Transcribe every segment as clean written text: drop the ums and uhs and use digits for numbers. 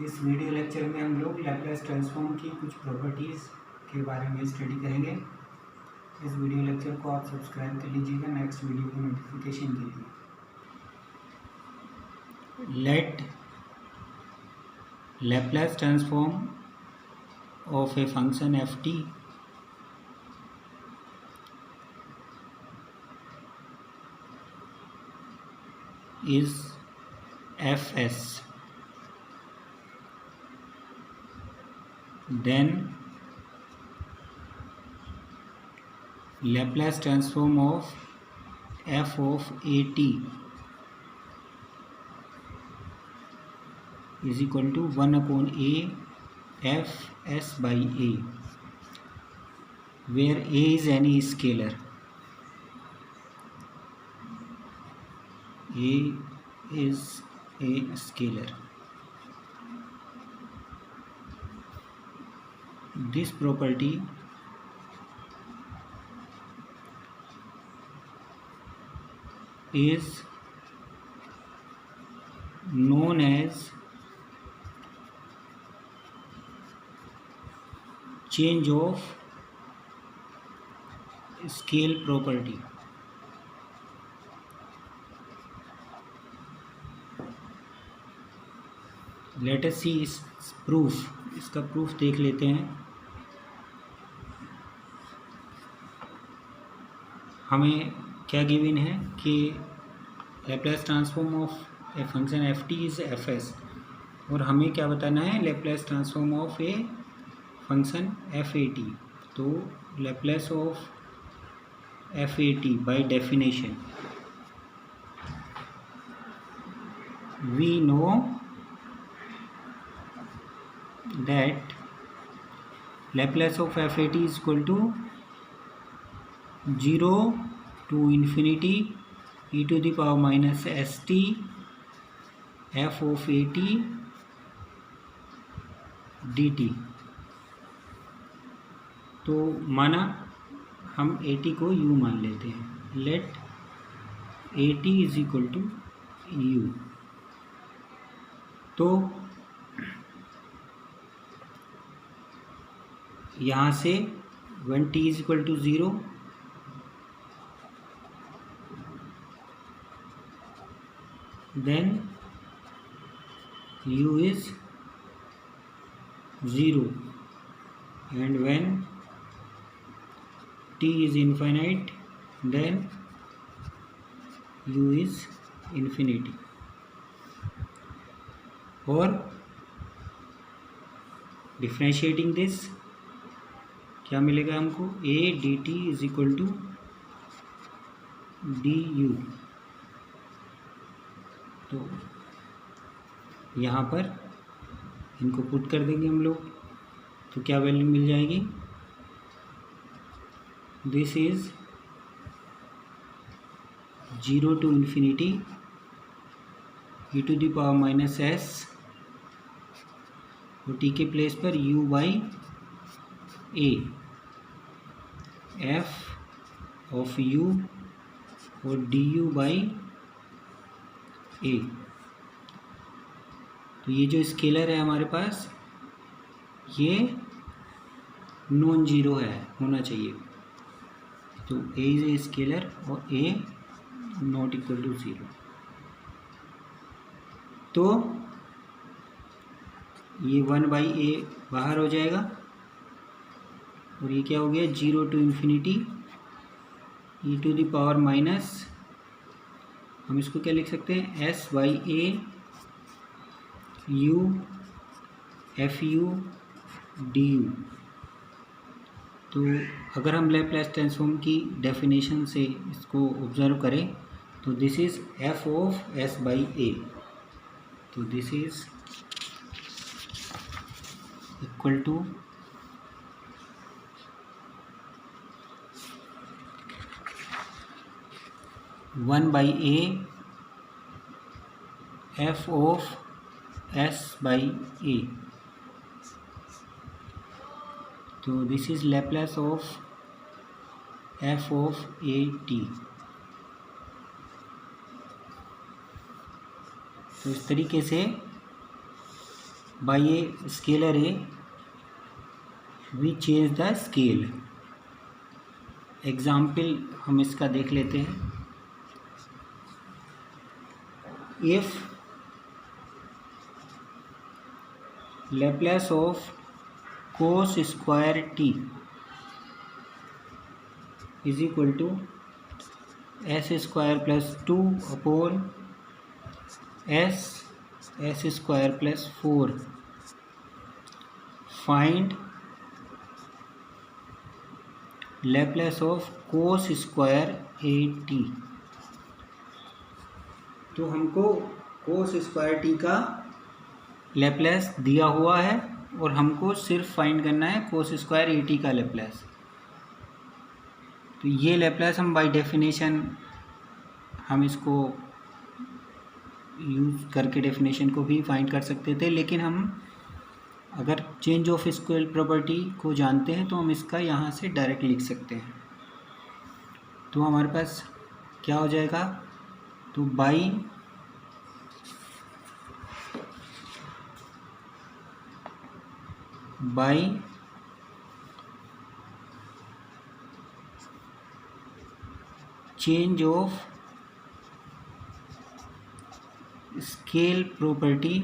इस video lecture में हम लोग लैप्लास ट्रांसफॉर्म की कुछ प्रॉपर्टीज़ के बारे में स्टडी करेंगे। इस वीडियो लेक्चर को आप सब्सक्राइब कर लीजिएगा नेक्स्ट वीडियो की नोटिफिकेशन के लिए। Let Laplace transform of a function F T is fs, then Laplace transform of f of at is equal to 1 upon a f s by a, where a is any scalar. A is a scalar. This property is known as change of scale property. Let us see इस proof, इसका proof देख लेते हैं। हमें क्या given है कि Laplace transform of a function F t is f s, और हमें क्या बताना है, Laplace transform of a function f a t. तो Laplace of f a t by definition we know that Laplace of f(at) is equal to 0 to infinity e to the power minus st f of at dt। तो माना हम at को u मान लेते हैं। Let at is equal to u। तो यहाँ से when t is equal to 0 then u is 0, and when t is infinite then u is infinity। और डिफ्रेंशिएटिंग दिस क्या मिलेगा हमको, a dt is equal to du। तो यहाँ पर इनको पुट कर देंगे हम लोग, तो क्या वैल्यू मिल जाएगी, this is 0 to infinity e to the power minus s, और t के प्लेस पर u by a f of u और du बाई a। तो ये जो स्केलर है हमारे पास, ये नॉन जीरो है, होना चाहिए। तो a इज ए स्केलर और a नॉट इक्वल टू 0। तो ये 1 बाई a बाहर हो जाएगा, और ये क्या हो गया, 0 to infinity e to the power minus, हम इसको क्या लिख सकते हैं, s by a u f u du। तो अगर हम लैप्लास ट्रांसफॉर्म की डेफिनेशन से इसको ऑब्जर्व करें तो this is f of s by a। तो this is equal to one by a f of s by a। तो this is Laplace of f of a t। तो इस तरीके से by a scalar a we change the scale. Example हम इसका देख लेते हैं. If Laplace of cos square t is equal to s square plus 2 upon s square plus 4, find Laplace of cos square at. तो हमको cos square T का Laplace दिया हुआ है और हमको सिर्फ फाइंड करना है cos स्क्वायर ए टी का लेप्लेस. तो ये लेप्लेस हम बाय डेफिनेशन हम इसको यूज़ करके डेफिनेशन को भी फाइंड कर सकते थे, लेकिन हम अगर चेंज ऑफ स्क्वेयर प्रॉपर्टी को जानते हैं तो हम इसका यहाँ से डायरेक्ट लिख सकते हैं. तो हमारे पास क्या हो जाएगा, तो by change of scale property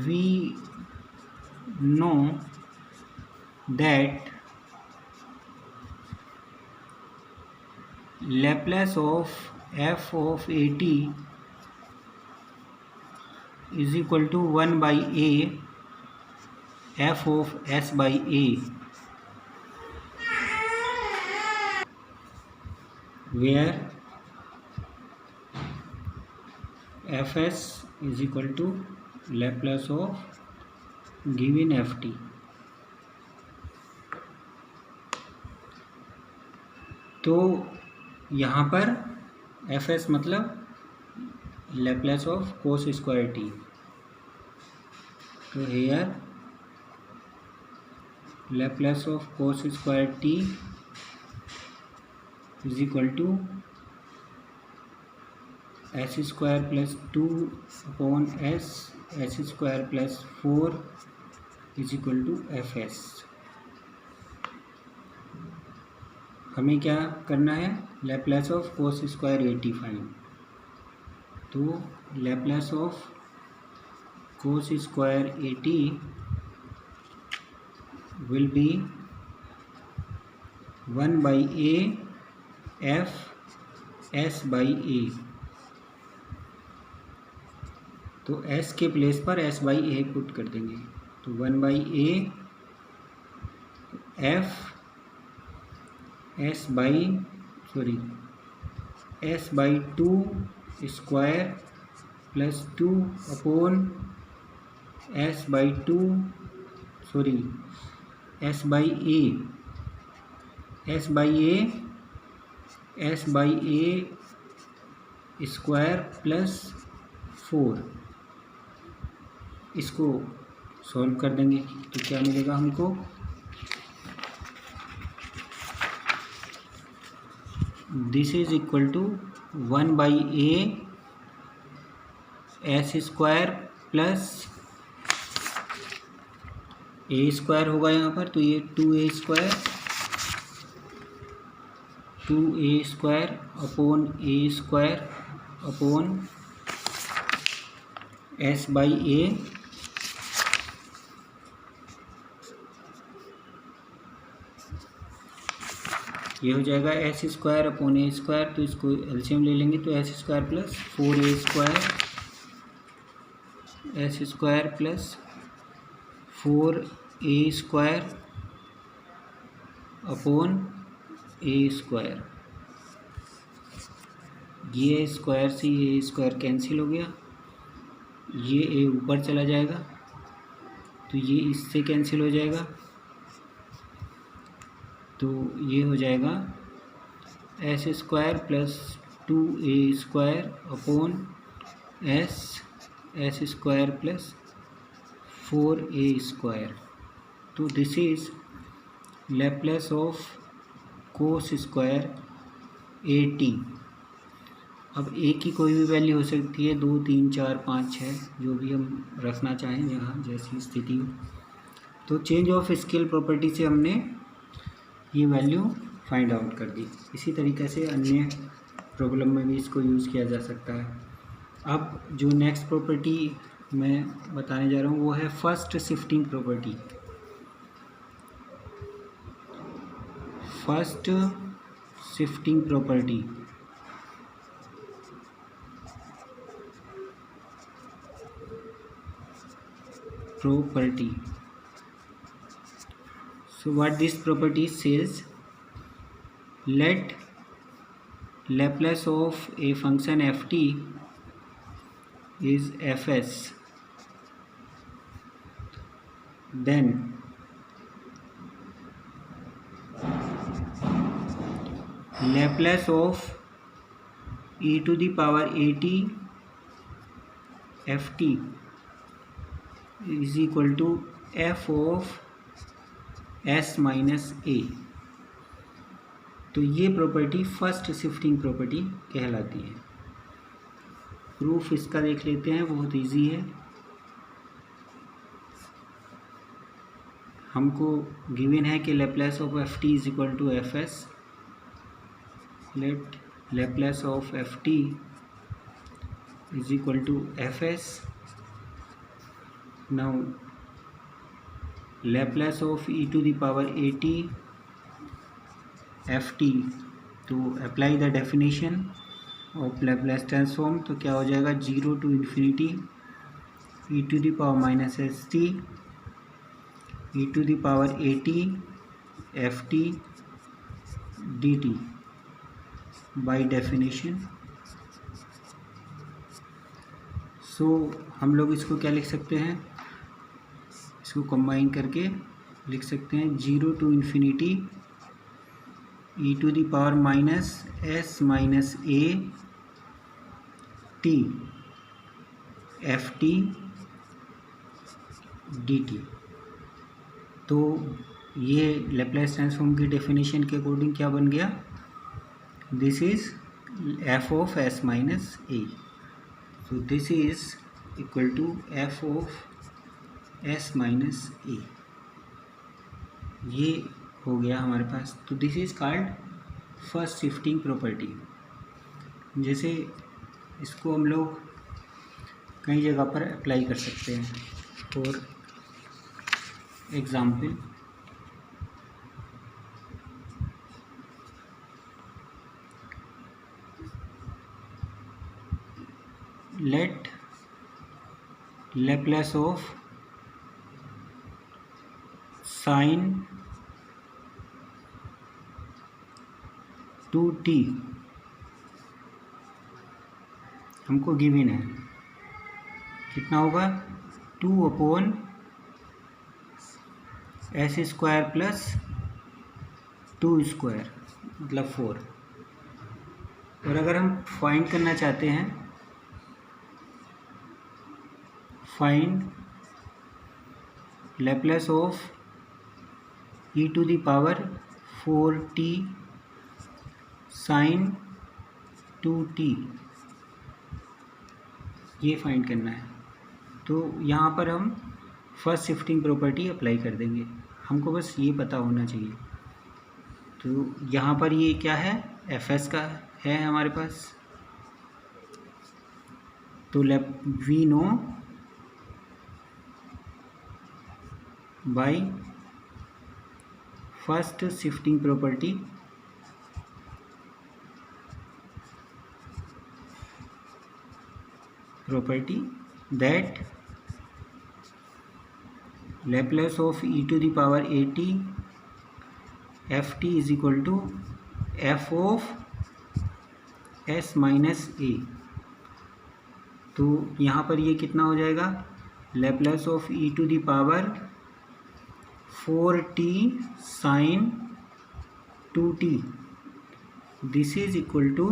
we know that Laplace of f of at is equal to 1 by a f of s by a, where fs is equal to Laplace of given ft. तो यहाँ पर fs मतलब Laplace of cos square t. तो here Laplace of cos square t is equal to s square plus 2 upon s square plus 4 is equal to fs. हमें क्या करना है, Laplace of cos square at find. तो Laplace of cos square at will be 1 by a f s by a. तो s के place पर s by a put कर देंगे. तो 1 by a f s by 2 square plus 2 upon s by a square plus 4. इसको solve कर देंगे तो क्या मिलेगा हमको, this is equal to 1 by a s square plus a square होगा यहाँ पर. तो ये 2a square upon a square upon s by a ये हो जाएगा s square upon a square. तो इसको एलसीएम ले लेंगे तो s square plus 4a square plus 4a square upon a square. ये स्क्वायर से ये स्क्वायर कैंसिल हो गया, ये ए ऊपर चला जाएगा तो ये इससे कैंसिल हो जाएगा. तो ये हो जाएगा s square plus 2a square upon s square plus 4a square. तो this is Laplace of cos square at. अब ए की कोई भी वैल्यू हो सकती है, 2, 3, 4, 5, 6, जो भी हम रखना चाहें जहाँ जैसी स्थिति हो। तो चेंज ऑफ स्केल प्रॉपर्टी से हमने ये वैल्यू फाइंड आउट कर दी। इसी तरीके से अन्य प्रॉब्लम में भी इसको यूज़ किया जा सकता है। अब जो नेक्स्ट प्रॉपर्टी मैं बताने जा रहा हूँ वो है first shifting property. First shifting property So what this property says, let Laplace of a function ft is fs, then Laplace of e to the power at ft is equal to f of s minus a. तो ये property first shifting property कहलाती है। Proof इसका देख लेते हैं, बहुत easy है। हमको गिवन है कि Laplace of F T is equal to F S. Let Laplace of F T is equal to F S. Now Laplace of e to the power at ft, तो apply the definition of Laplace transform. तो क्या हो जाएगा, 0 to infinity e to the power minus s t e to the power at ft dt by definition. So हम लोग इसको क्या लिख सकते हैं, इसको कंबाइन करके लिख सकते हैं 0 to infinity e to the power minus s minus a t f t d t. तो ये लैप्लेस ट्रांसफॉर्म की डेफिनेशन के अकॉर्डिंग क्या बन गया, this is f of s minus a. So this is equal to f of s minus a. ये हो गया हमारे पास। तो this is called first shifting property. जैसे इसको हम लोग कई जगह पर अप्लाई कर सकते हैं। For example, let Laplace of sine 2t हमको गिवन है, कितना होगा, 2/s² प्लस 2² मतलब 4। और अगर हम फाइंड करना चाहते हैं, find Laplace of e to the power 4t sin 2t, ये फाइंड करना है। तो यहाँ पर हम फर्स्ट शिफ्टिंग प्रॉपर्टी अप्लाई कर देंगे। हमको बस ये पता होना चाहिए। तो यहाँ पर ये क्या है, एफ एस का है हमारे पास। तो we know by first shifting property that Laplace of e to the power at ft is equal to f of s minus a. तो यहाँ पर ये कितना हो जाएगा, Laplace of e to the power 4t sin 2t, this is equal to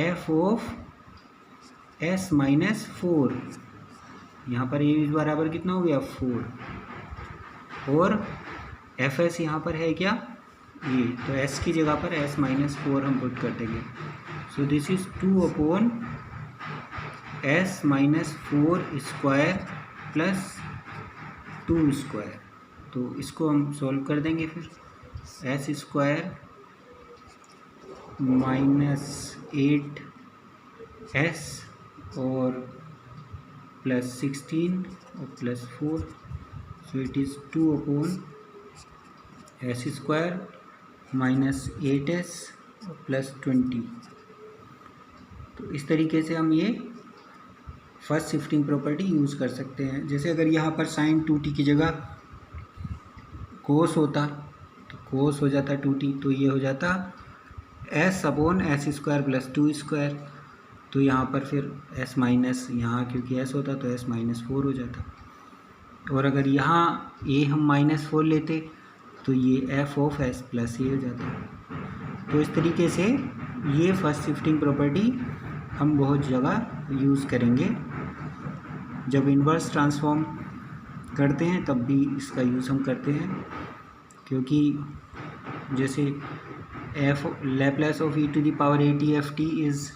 f of s minus 4। यहाँ पर ये बराबर कितना हो गया, 4। और एफ एस यहाँ पर है क्या, ये, तो s की जगह पर s माइनस 4 हम पुट कर देंगे। सो this is 2 upon s minus 4 square plus 2 square. तो इसको हम सॉल्व कर देंगे फिर। s स्क्वायर माइनस 8s और प्लस 16 और plus 4, so it is 2 upon s square minus 8s और प्लस 20। तो इस तरीके से हम ये फर्स्ट शिफ्टिंग प्रॉपर्टी यूज़ कर सकते हैं। जैसे अगर यहाँ पर साइन 2t की जगह कोस होता तो कोस हो जाता 2t, तो ये हो जाता s upon s square plus 2 square. तो यहाँ पर फिर s माइनस, यहाँ क्योंकि s होता तो s माइनस 4 हो जाता। और अगर यहाँ a हम माइनस 4 लेते तो ये f of s plus a हो जाता। तो इस तरीके से ये फर्स्ट शिफ्टिंग प्रॉपर्टी हम बहुत जगह यूज़ करेंगे। जब इन्वर्स ट्रांसफॉर्म करते हैं तब भी इसका यूज़ हम करते हैं, क्योंकि जैसे f Laplace of e to the power at ft is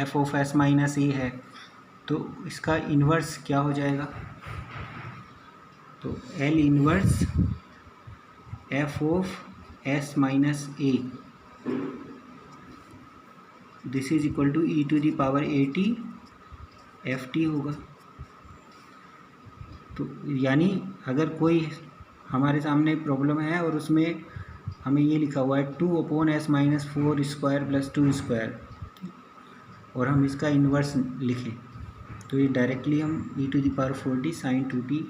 f of s minus a है, तो इसका इन्वर्स क्या हो जाएगा? तो L inverse f of s minus a this is equal to e to the power at ft होगा। तो यानी अगर कोई हमारे सामने प्रॉब्लम है और उसमें हमें ये लिखा हुआ है 2 upon s minus 4 square plus 2 square और हम इसका इन्वर्स लिखें, तो ये डायरेक्टली हम e to the power 4t sine 2t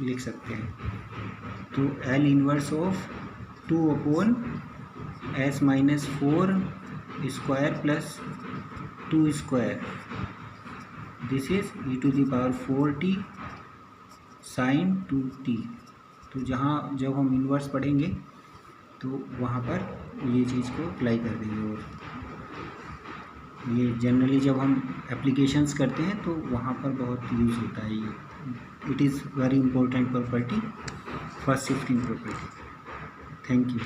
लिख सकते हैं। तो L inverse of 2 upon s minus 4 square plus 2 square, this is e to the power 4t sine 2t। तो जहाँ जब हम इन्वर्स पढ़ेंगे तो वहाँ पर ये चीज़ को अप्लाई कर देंगे। और ये जनरली जब हम एप्लीकेशंस करते हैं तो वहाँ पर बहुत यूज़ होता है ये। It is very important property, first shifting property. Thank you.